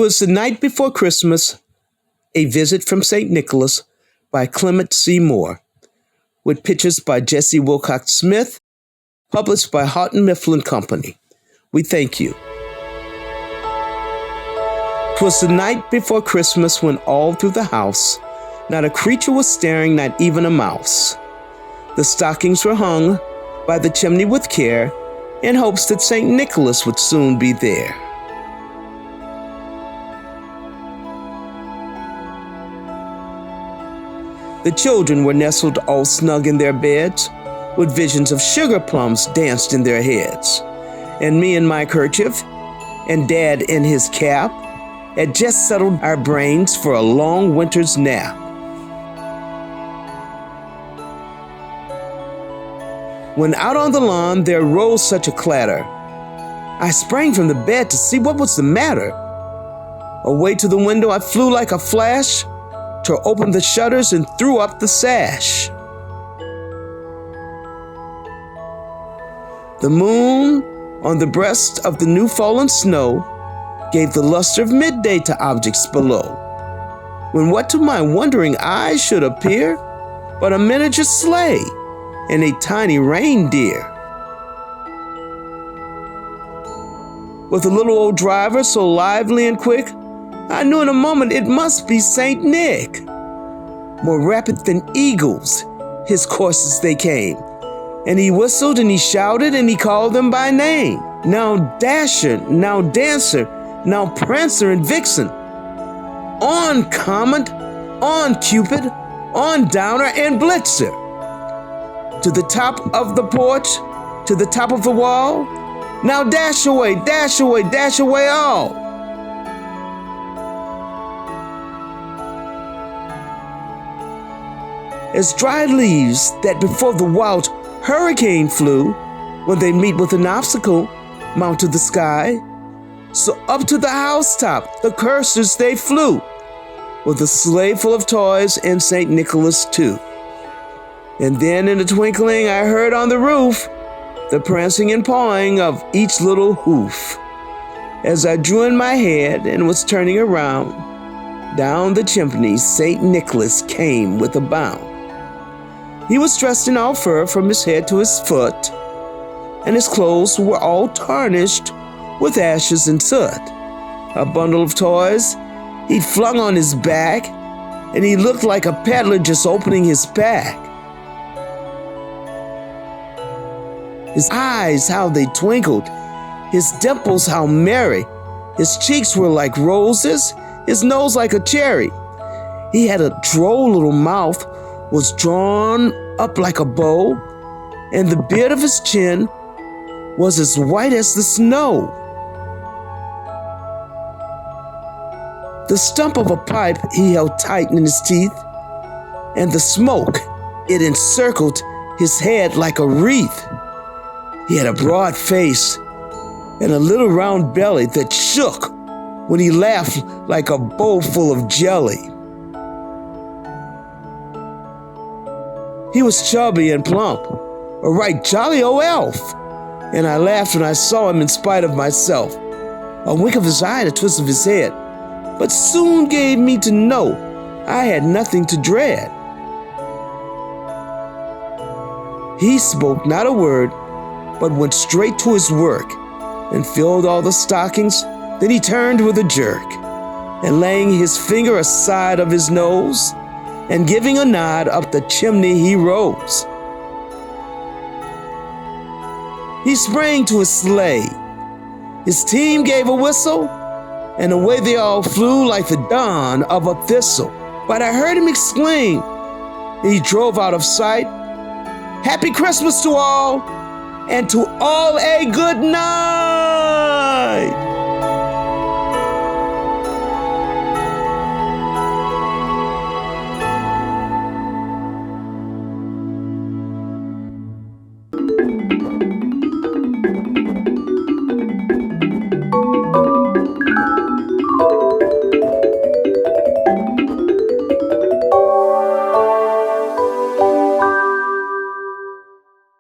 'Twas the night before Christmas, A Visit from St. Nicholas by Clement C. Moore, with pictures by Jesse Wilcox Smith, published by Houghton Mifflin Company. We thank you. 'Twas the night before Christmas when all through the house not a creature was stirring, not even a mouse. The stockings were hung by the chimney with care in hopes that St. Nicholas would soon be there. The children were nestled all snug in their beds, with visions of sugar plums danced in their heads. And me in my kerchief, and Dad in his cap, had just settled our brains for a long winter's nap. When out on the lawn there rose such a clatter, I sprang from the bed to see what was the matter. Away to the window I flew like a flash, tore open the shutters and threw up the sash. The moon on the breast of the new fallen snow gave the luster of midday to objects below, when what to my wondering eyes should appear but a miniature sleigh and a tiny reindeer, with a little old driver so lively and quick, I knew in a moment it must be Saint Nick. More rapid than eagles, his courses they came, and he whistled and he shouted and he called them by name. Now Dasher, now Dancer, now Prancer and Vixen. On Comet, on Cupid, on Downer and Blitzer. To the top of the porch, to the top of the wall. Now dash away, dash away, dash away all. As dry leaves that before the wild hurricane flew, when they meet with an obstacle, mount to the sky, so up to the housetop the coursers they flew, with a sleigh full of toys and St. Nicholas too. And then in a twinkling I heard on the roof the prancing and pawing of each little hoof. As I drew in my head and was turning around, down the chimney St. Nicholas came with a bound. He was dressed in all fur from his head to his foot, and his clothes were all tarnished with ashes and soot. A bundle of toys he'd flung on his back, and he looked like a peddler just opening his pack. His eyes, how they twinkled, his dimples, how merry. His cheeks were like roses, his nose like a cherry. He had a droll little mouth, was drawn up like a bow, and the beard of his chin was as white as the snow. The stump of a pipe he held tight in his teeth, and the smoke, it encircled his head like a wreath. He had a broad face and a little round belly that shook when he laughed like a bowl full of jelly. He was chubby and plump, a right jolly old elf, and I laughed when I saw him in spite of myself. A wink of his eye and a twist of his head, but soon gave me to know I had nothing to dread. He spoke not a word, but went straight to his work and filled all the stockings. Then he turned with a jerk, and laying his finger aside of his nose, and giving a nod up the chimney he rose. He sprang to his sleigh. His team gave a whistle, and away they all flew like the dawn of a thistle. But I heard him exclaim, he drove out of sight, "Happy Christmas to all, and to all a good night!"